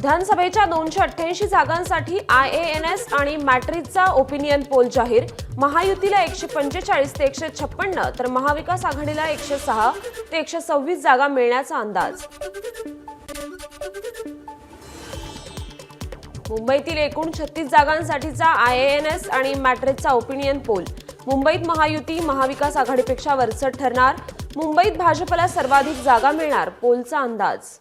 विधानसभेच्या 288 जागांसाठी IANS आणि मॅट्रिकचा ओपिनियन पोल जाहीर। महायुतीला 145 ते 156 तर महाविकास आघाडीला 106 ते 126 जागा मिळण्याचा अंदाज। मुंबईतील एकूण 36 जागांसाठीचा IANS आणि मॅट्रिकचा ओपिनियन पोल। मुंबईत महायुती महाविकास आघाडीपेक्षा वरचढ ठरणार। मुंबईत भाजपला सर्वाधिक जागा मिळणार, पोलचा अंदाज।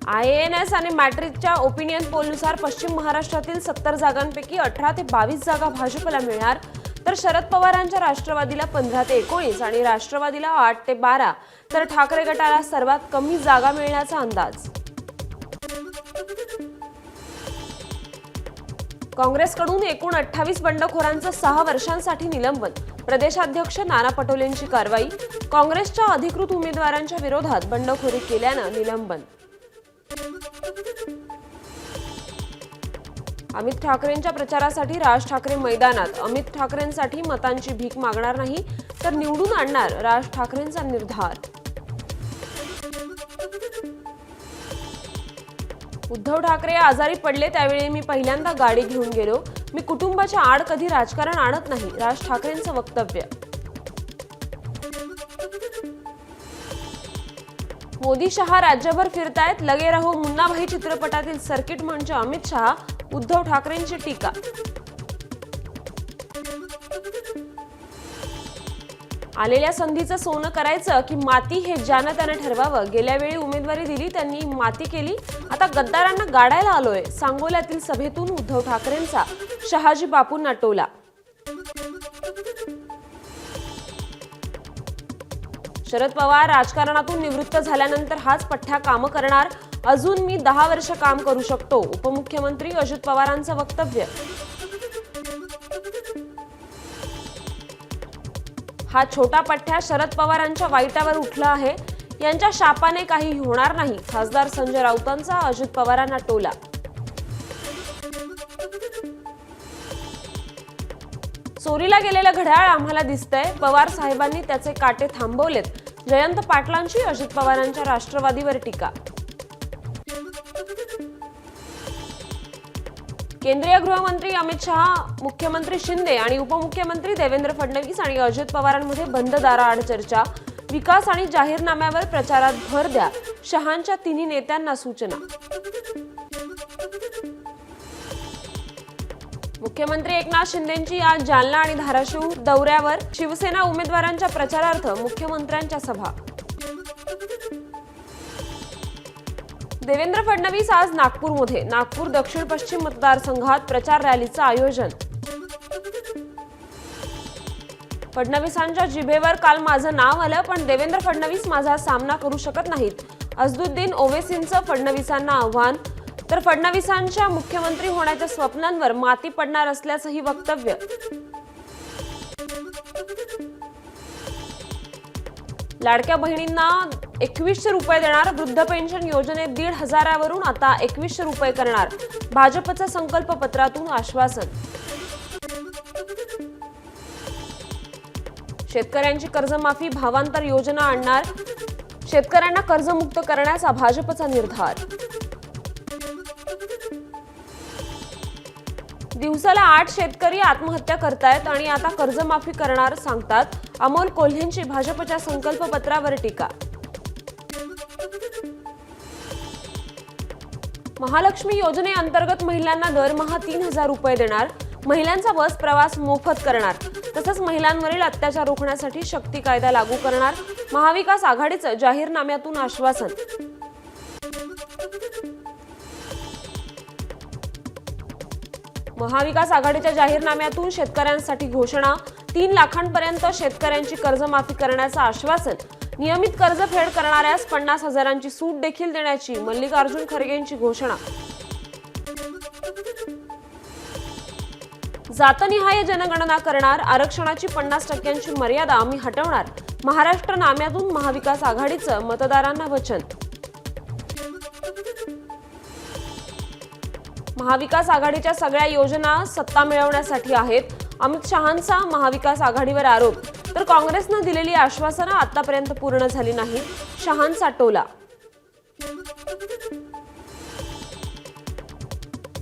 IANS आणि मॅट्रिकच्या ओपिनियन पोलनुसार पश्चिम महाराष्ट्रातील 70 जागांपैकी 18 ते 22 जागा भाजपला मिळणार, तर शरद पवारांच्या राष्ट्रवादीला 15 ते 19 आणि राष्ट्रवादीला 8 ते 12 तर ठाकरे गटाला सर्वात कमी जागा मिळण्याचा अंदाज। काँग्रेसकडून एकूण 28 बंडखोरांचं 6 वर्षांसाठी निलंबन। प्रदेशाध्यक्ष नाना पटोलेंची कारवाई। काँग्रेसच्या अधिकृत उमेदवारांच्या विरोधात बंडखोरी केल्यानं निलंबन। अमित ठाकरेंच्या प्रचारासाठी राज ठाकरे मैदानात। अमित ठाकरेंसाठी मतांची भीक मागणार नाही तर निवडून आणणार, राज ठाकरेंचा निर्धार। उद्धव ठाकरे आजारी पडले त्यावेळी मी पहिल्यांदा गाडी घेऊन गेलो। मी कुटुंबाच्या आड कधी राजकारण आणत नाही, राज ठाकरेंचं वक्तव्य। मोदी शहा राज्यभर फिरतायत, लगे रहो मुन्नाभाई चित्रपटातील सर्किट मंच अमित शहा। उद्धव ठाकरेंची टीका। आलेल्या संधीचं सोनं करायचं की माती हे ज्यानं त्यानं ठरवावं। गेल्या वेळी उमेदवारी दिली त्यांनी माती केली, आता गद्दारांना गाडायला आलोय। सांगोल्यातील सभेतून उद्धव ठाकरेंचा शहाजी बापूंना टोला। शरद पवार राजकारणातून निवृत्त झाल्यानंतर हाच पठ्ठ्या काम करणार। अजून मी 10 वर्ष काम करू शकतो, उपमुख्यमंत्री अजित पवारांचं वक्तव्य। हा छोटा पठ्ठ्या शरद पवारांच्या वाईटावर उठला आहे, यांच्या शापाने काही होणार नाही। खासदार संजय राऊतांचा अजित पवारांना टोला। चोरीला गेलेलं घड्याळ आम्हाला दिसतंय, पवार साहेबांनी त्याचे काटे थांबवलेत। जयंत पाटलांची अजित पवारांच्या राष्ट्रवादीवर टीका। केंद्रीय गृहमंत्री अमित शहा, मुख्यमंत्री शिंदे आणि उपमुख्यमंत्री देवेंद्र फडणवीस आणि अजित पवारांमध्ये बंद दाराआड चर्चा। विकास आणि जाहीरनाम्यावर प्रचारात भर द्या, शहांच्या तिन्ही नेत्यांना सूचना। मुख्यमंत्री एकनाथ शिंदेंची आज जालना आणि धाराशिव दौऱ्यावर। शिवसेना उमेदवारांच्या प्रचारार्थ मुख्यमंत्र्यांच्या सभा। देवेंद्र फडणवीस आज नागपूरमध्ये। नागपूर दक्षिण पश्चिम मतदारसंघात प्रचार रॅलीचं आयोजन। फडणवीसांच्या जिभेवर काल माझं नाव आलं, पण देवेंद्र फडणवीस माझा सामना करू शकत नाहीत। असदुद्दीन ओवेसींचं फडणवीसांना आव्हान, तर फडणवीसांच्या मुख्यमंत्री होण्याच्या स्वप्नांवर माती पडणार असल्याचंही वक्तव्य। लाडक्या बहिणींना 2100 रुपये देणार। वृद्ध पेन्शन योजनेत 1500 वरून आता 2100 रुपये करणार, भाजपच्या संकल्प पत्रातून आश्वासन। शेतकऱ्यांची कर्जमाफी, भावांतर योजना आणणार, शेतकऱ्यांना कर्जमुक्त करण्याचा भाजपचा निर्धार। दिवसाला 8 शेतकरी आत्महत्या करतायत आणि आता कर्जमाफी करणार सांगतात। अमोल कोल्हेंची भाजपच्या संकल्प पत्रावर टीका। महालक्ष्मी योजनेअंतर्गत महिलांना दरमहा 3000 रुपये देणार। महिलांचा बस प्रवास मोफत करणार, तसंच महिलांवरील अत्याचार रोखण्यासाठी शक्ती कायदा लागू करणार। महाविकास आघाडीचं जाहीरनाम्यातून आश्वासन। महाविकास आघाडीच्या जाहीरनाम्यातून शेतकऱ्यांसाठी घोषणा। 3 लाखांपर्यंत शेतकऱ्यांची कर्जमाफी करण्याचं आश्वासन। नियमित कर्जफेड करणाऱ्यास 50,000ची सूट देखील देण्याची मल्लिकार्जुन खरगेंची घोषणा। जातनिहाय जनगणना करणार, आरक्षणाची 50% मर्यादा आम्ही हटवणार। महाराष्ट्र नाम्यातून महाविकास आघाडीचं मतदारांना वचन। महाविकास आघाडीच्या सगळ्या योजना सत्ता मिळवण्यासाठी आहेत. अमित शहांचा महाविकास आघाडीवर आरोप. तर काँग्रेसनं दिलेली आश्वासनं आतापर्यंत पूर्ण झाली नाहीत. शहांचा टोला.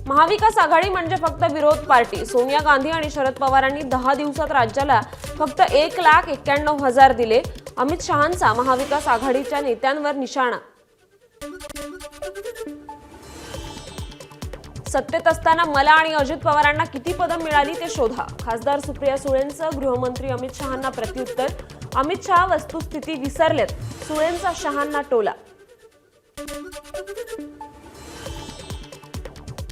महाविकास आघाडी म्हणजे फक्त विरोध पार्टी. सोनिया गांधी आणि शरद पवारांनी 10 दिवसात राज्याला फक्त 1,91,000 दिले. अमित शहांचा महाविकास आघाडीच्या नेत्यांवर निशाणा. सत्तेत असताना मला आणि अजित पवारांना किती पदं मिळाली ते शोधा. खासदार सुप्रिया सुळेंचं गृहमंत्री अमित शहांना प्रत्युत्तर. अमित शहा वस्तुस्थिती विसरलेत. सुळेंचा शहांना टोला.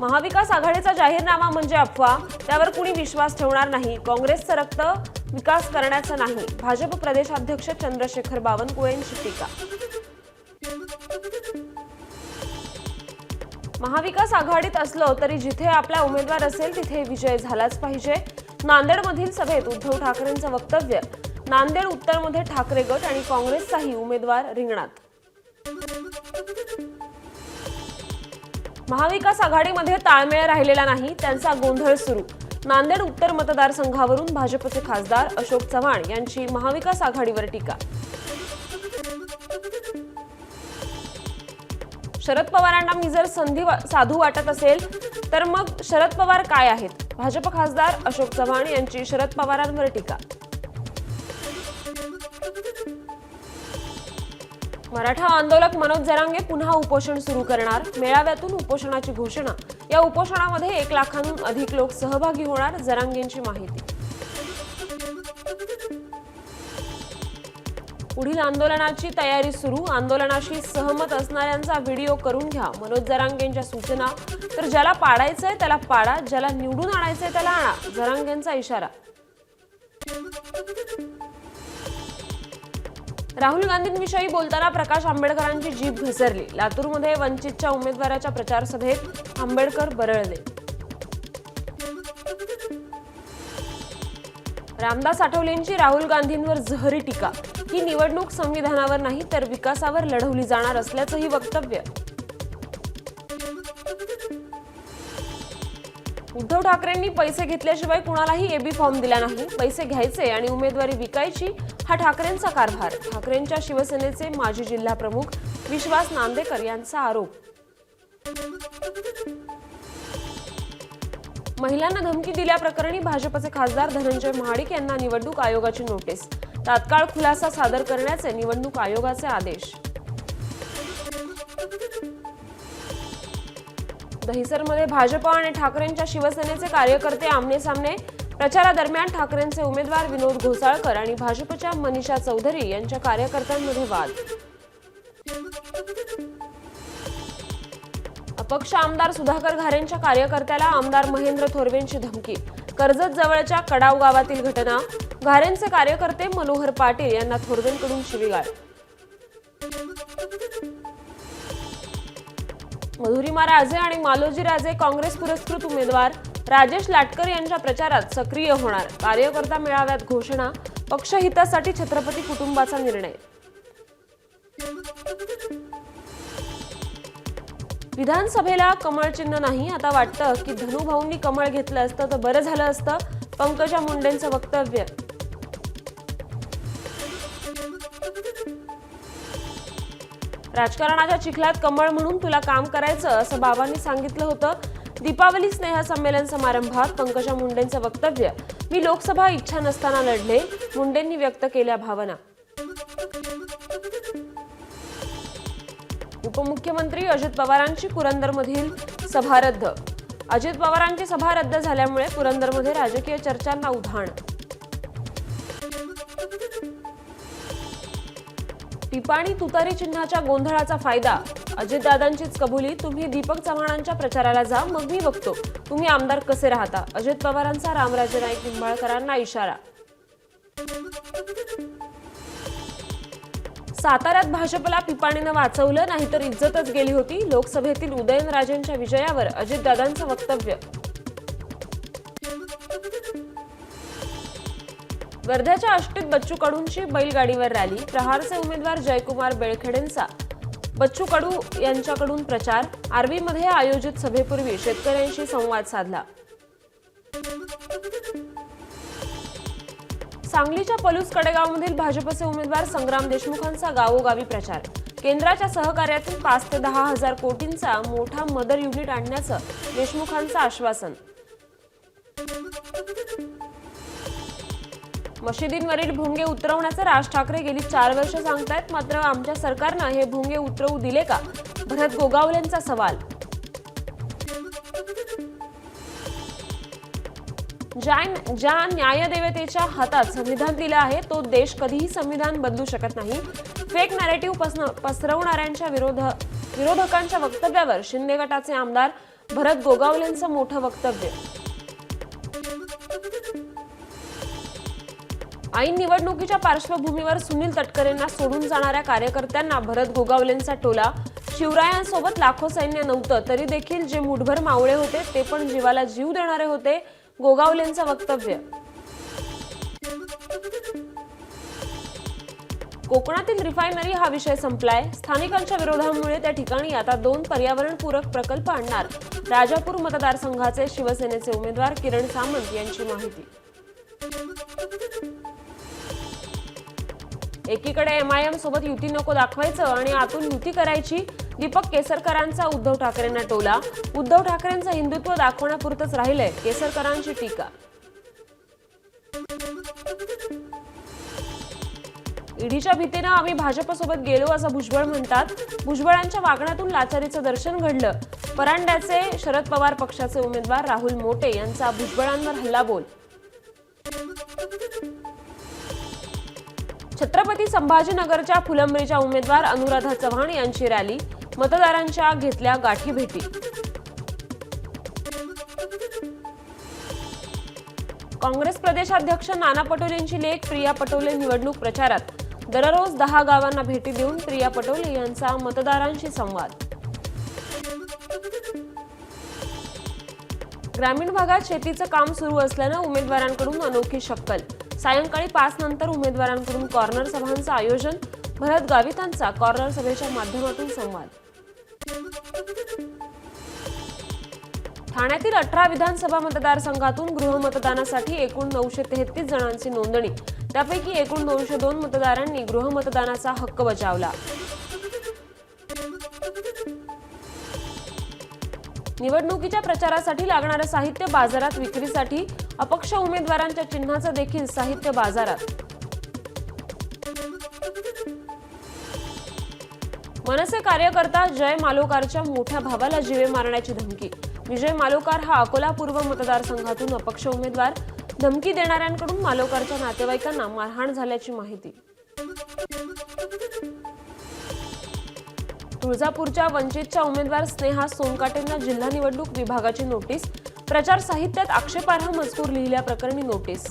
महाविकास आघाडीचा जाहीरनामा म्हणजे अफवा. त्यावर कुणी विश्वास ठेवणार नाही. काँग्रेसचं रक्त विकास करण्याचं नाही. भाजप प्रदेशाध्यक्ष चंद्रशेखर बावनकुळेंची टीका. महाविकास आघाडीत असलो तरी जिथे आपला उमेदवार असेल तिथे विजय झालाच पाहिजे. नांदेडमधील सभेत उद्धव ठाकरेंचं वक्तव्य. नांदेड उत्तरमध्ये ठाकरे गट आणि काँग्रेसचाही उमेदवार रिंगणात. महाविकास आघाडीमध्ये ताळमेळ राहिलेला नाही. त्यांचा गोंधळ सुरू. नांदेड उत्तर मतदारसंघावरून भाजपचे खासदार अशोक चव्हाण यांची महाविकास आघाडीवर टीका. शरद पवारांना मी जर संधी साधू वाटत असेल तर मग शरद पवार काय आहेत. भाजप खासदार अशोक चव्हाण यांची शरद पवारांवर टीका. मराठा आंदोलक मनोज जरांगे पुन्हा उपोषण सुरू करणार. मेळाव्यातून उपोषणाची घोषणा. या उपोषणामध्ये 1 लाखांहून अधिक लोक सहभागी होणार. जरांगेंची माहिती. पुढील आंदोलनाची तयारी सुरू. आंदोलनाशी सहमत असणाऱ्यांचा व्हिडिओ करून घ्या. मनोज जरांगेंच्या सूचना. तर ज्याला पाडायचंय त्याला पाडा. ज्याला निवडून आणायचंय त्याला आणा. जरांगेंचा इशारा. राहुल गांधींविषयी बोलताना प्रकाश आंबेडकरांची जीभ घसरली. लातूरमध्ये वंचितच्या उमेदवाराच्या प्रचार सभेत आंबेडकर बरळले. रामदास आठवलेंची राहुल गांधींवर जहरी टीका. ही निवडणूक संविधानावर नाही तर विकासावर लढवली जाणार असल्याचंही वक्तव्य. उद्धव ठाकरेंनी पैसे घेतल्याशिवाय कुणालाही एबी फॉर्म दिला नाही. पैसे घ्यायचे आणि उमेदवारी विकायची हा ठाकरेंचा कारभार. ठाकरेंच्या शिवसेनेचे माजी जिल्हा प्रमुख विश्वास नांदेकर यांचा आरोप. महिलांना धमकी दिल्याप्रकरणी भाजपचे खासदार धनंजय महाडिक यांना निवडणूक आयोगाची नोटीस. तात्काळ खुलासा सादर करण्याचे निवडणूक आयोगाचे आदेश. दहिसरमध्ये भाजप आणि ठाकरेंच्या शिवसेनेचे कार्यकर्ते आमनेसामने. प्रचारादरम्यान ठाकरेंचे उमेदवार विनोद घोसाळकर आणि भाजपच्या मनीषा चौधरी यांच्या कार्यकर्त्यांमध्ये वाद. अपक्ष आमदार सुधाकर घारेंच्या कार्यकर्त्याला आमदार महेंद्र थोरवेंची धमकी. कर्जत जवळच्या कडाव गावातील घटना. घारेंचे कार्यकर्ते मनोहर पाटील यांना थोरवेंकडून शिवीगाळ. मधुरिमा राजे आणि मालोजी राजे काँग्रेस पुरस्कृत उमेदवार. राजेश लाटकर यांच्या प्रचारात सक्रिय होणार. कार्यकर्ता मेळाव्यात घोषणा. पक्षहितासाठी छत्रपती कुटुंबाचा निर्णय. विधानसभेला कमळ चिन्ह नाही. आता वाटतं की धनुभाऊंनी कमळ घेतलं असतं तर बरं झालं असतं. पंकजा मुंडेंचं वक्तव्य. राजकारणाच्या चिखलात कमळ म्हणून तुला काम करायचं असं बाबांनी सांगितलं होतं. दीपावली स्नेह संमेलन समारंभात पंकजा मुंडेंचं वक्तव्य. मी लोकसभा इच्छा नसताना लढले. मुंडेंनी व्यक्त केल्या भावना. उपमुख्यमंत्री अजित पवारांची पुरंदरमधील सभा रद्द. अजित पवारांची सभा रद्द झाल्यामुळे पुरंदरमध्ये राजकीय चर्चांना उधाण. पिपाणी तुतारी चिन्हाच्या गोंधळाचा फायदा. अजितदादांचीच कबुली. तुम्ही दीपक चव्हाणांच्या प्रचाराला जा मग मी बघतो तुम्ही आमदार कसे राहता. अजित पवारांचा रामराजे नाईक निंबाळकरांना इशारा. साताऱ्यात भाजपला पिपाणीनं वाचवलं नाहीतर इज्जतच गेली होती. लोकसभेतील उदयनराजेंच्या विजयावर अजितदादांचं वक्तव्य. वर्ध्याच्या आष्टीत बच्चू कडूंची बैलगाडीवर रॅली. प्रहारचे उमेदवार जयकुमार बेळखेडेंचा बच्चू कडू यांच्याकडून प्रचार, आर्वीमध्ये आयोजित सभेपूर्वी शेतकऱ्यांशी संवाद साधला. सांगलीच्या पलूस कडेगावमधील भाजपचे उमेदवार संग्राम देशमुखांचा गावोगावी प्रचार, केंद्राच्या सहकार्यातून 5 ते 10 हजार कोटींचा मोठा मदर युनिट आणण्याचं देशमुखांचं आश्वासन. मशिदींवरील भोंगे उतरवण्याचे राज ठाकरे गेली 4 वर्ष सांगतायत, मात्र आमच्या सरकारनं हे भोंगे उतरवू दिले का? भरत गोगावलेंचा सवाल. ज्या न्यायदेवतेच्या हातात संविधान दिलं आहे तो देश कधीही संविधान बदलू शकत नाही. फेक नॅरेटिव्ह पसरवणाऱ्यांच्या विरोधकांच्या वक्तव्यावर शिंदे गटाचे आमदार भरत गोगावलेंचं मोठं वक्तव्य. ऐन निवडणुकीच्या पार्श्वभूमीवर सुनील तटकरेंना सोडून जाणाऱ्या कार्यकर्त्यांना भरत गोगावलेंचा टोला. शिवरायांसोबत लाखो सैन्य नव्हतं तरी देखील जे मुठभर मावळे होते ते पण जीवाला जीव देणारे होते, गोगावलेंचं वक्तव्य. कोकणातील रिफायनरी हा विषय संपलाय. स्थानिकांच्या विरोधामुळे त्या ठिकाणी आता 2 पर्यावरणपूरक प्रकल्प आणणार. राजापूर मतदारसंघाचे शिवसेनेचे उमेदवार किरण सामंत यांची माहिती. एकीकडे MIM सोबत युती नको दाखवायचं आणि आतून युती करायची, दीपक केसरकरांचा उद्धव ठाकरेंना टोला. उद्धव ठाकरेंचं हिंदुत्व दाखवण्यापुरतंच राहिलंय, केसरकरांची टीका. ईडीच्या भीतीनं आम्ही भाजपसोबत गेलो असं भुजबळ म्हणतात. भुजबळांच्या वागण्यातून लाचारीचं दर्शन घडलं. परांड्याचे शरद पवार पक्षाचे उमेदवार राहुल मोटे यांचा भुजबळांवर हल्लाबोल. छत्रपती संभाजीनगरच्या फुलंब्रीच्या उमेदवार अनुराधा चव्हाण यांची रॅली, मतदारांच्या घेतल्या गाठी भेटी. काँग्रेस प्रदेशाध्यक्ष नाना पटोलेंची लेक प्रिया पटोले निवडणूक प्रचारात. दररोज 10 गावांना भेटी देऊन प्रिया पटोले यांचा मतदारांशी संवाद. ग्रामीण भागात शेतीचं काम सुरू असल्यानं उमेदवारांकडून अनोखी शक्कल. सायंकाळी 5 नंतर उमेदवारांकडून कॉर्नर सभांचं आयोजन. भरत गावितांचा कॉर्नर सभेच्या माध्यमातून संवाद. ठाण्यातील 18 विधानसभा मतदारसंघातून गृहमतदानासाठी एकूण 933 जणांची नोंदणी. त्यापैकी एकूण 202 मतदारांनी गृहमतदानाचा हक्क बजावला. निवडणुकीच्या प्रचारासाठी लागणारं साहित्य बाजारात विक्रीसाठी. अपक्ष उमेदवारांच्या चिन्हाचं देखील साहित्य बाजारात. मनसे कार्यकर्ता जय मालोकारच्या मोठ्या भावाला जीवे मारण्याची धमकी. विजय मालोकार हा अकोला पूर्व मतदारसंघातून अपक्ष उमेदवार. धमकी देणाऱ्यांकडून मालोकारच्या नातेवाईकांना मारहाण झाल्याची माहिती. तुळजापूरच्या वंचितच्या उमेदवार स्नेहा सोनकाटेंना जिल्हा निवडणूक विभागाची नोटीस. प्रचार साहित्यात आक्षेपार्ह मजकूर लिहिल्याप्रकरणी नोटीस.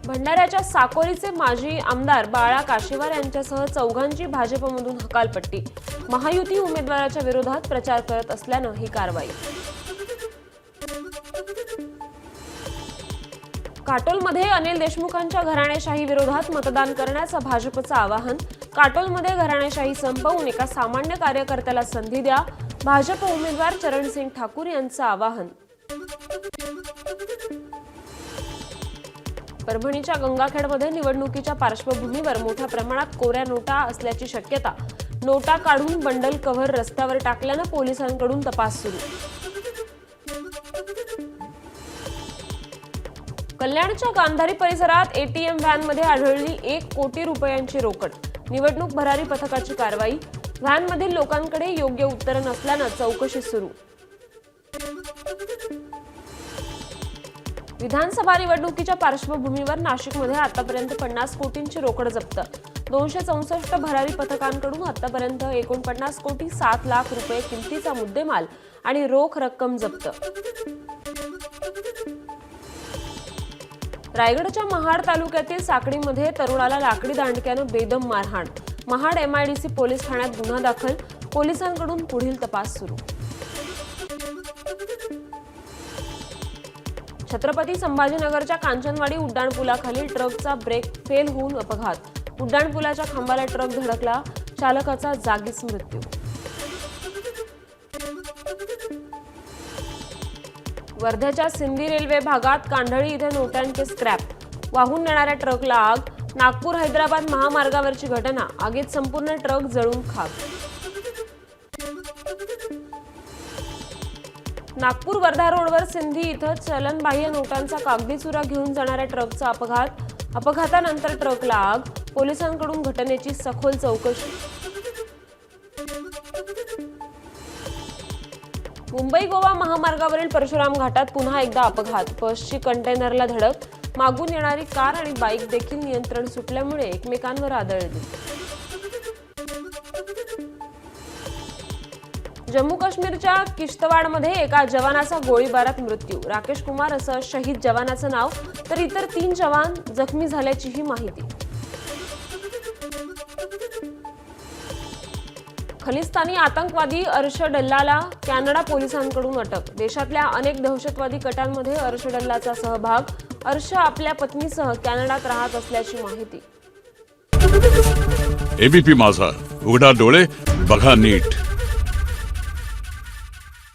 भंडाऱ्याच्या साकोलीचे माजी आमदार बाळा काशीवार यांच्यासह 4घांची भाजपमधून हकालपट्टी. महायुती उमेदवाराच्या विरोधात प्रचार करत असल्यानं ही कारवाई. काटोलमध्ये अनिल देशमुखांच्या घराणेशाही विरोधात मतदान करण्याचं भाजपचं आवाहन. काटोलमध्ये घराणेशाही संपवून एका सामान्य कार्यकर्त्याला संधी द्या. भाजप उमेदवार चरणसिंग ठाकूर यांचं आवाहन. परभणीच्या गंगाखेडमध्ये निवडणुकीच्या पार्श्वभूमीवर मोठ्या प्रमाणात कोऱ्या नोटा असल्याची शक्यता. नोटा काढून बंडल कव्हर रस्त्यावर टाकल्यानं पोलिसांकडून तपास सुरू. कल्याणच्या गांधारी परिसरात ATM व्हॅनमध्ये आढळली 1 कोटी रुपयांची रोकड. निवडणूक भरारी पथकाची कारवाई. व्हॅनमधील लोकांकडे योग्य उत्तर नसल्यानं चौकशी सुरू. विधानसभा निवडणुकीच्या पार्श्वभूमीवर नाशिकमध्ये आतापर्यंत 50 कोटींची रोकड जप्त. 264 भरारी पथकांकडून आतापर्यंत 49 कोटी 7 लाख रुपये किमतीचा मुद्देमाल आणि रोख रक्कम जप्त. रायगडच्या महाड तालुक्यातील साकडीमध्ये तरुणाला लाकडी दांडक्यानं बेदम मारहाण. महाड MIDC पोलीस ठाण्यात गुन्हा दाखल. पोलिसांकडून पुढील तपास सुरू. छत्रपती संभाजीनगरच्या कांचनवाडी उड्डाणपुलाखालील ट्रकचा ब्रेक फेल होऊन अपघात. उड्डाणपुलाच्या खांबाला ट्रक धडकला, चालकाचा जागीच मृत्यू. वर्ध्याच्या सिंदी रेल्वे भागात कांढळी इथे नोटांचे स्क्रॅप, वाहून नेणाऱ्या ट्रकला आग. नागपूर हैदराबाद महामार्गावरची घटना, आगीत संपूर्ण ट्रक जळून खाक. नागपूर वर्धा रोडवर सिंधी इथं चलनबाह्य नोटांचा कागदी चुरा घेऊन जाणाऱ्या ट्रकचा अपघात, अपघातानंतर ट्रकला आग. पोलिसांकडून घटनेची सखोल चौकशी. मुंबई गोवा महामार्गावरील परशुराम घाटात पुन्हा एकदा अपघात, बसची कंटेनरला धडक, मागून येणारी कार आणि बाईक देखील नियंत्रण सुटल्यामुळे एकमेकांवर आदळली. जम्मू काश्मीरच्या किश्तवाडमध्ये एका जवानाचा गोळीबारात मृत्यू. राकेश कुमार असं शहीद जवानाचं नाव, तर इतर 3 जवान जखमी झाल्याचीही माहिती. खलिस्तानी आतंकवादी अर्शडल्लाला कॅनडा पोलिसांकडून अटक. देशातल्या अनेक दहशतवादी कटांमध्ये अर्शडल्लाचा सहभाग. अर्श आपल्या पत्नीसह कॅनडात राहत असल्याची माहिती. एबीपी माझा, उघडा डोळे बघा नीट.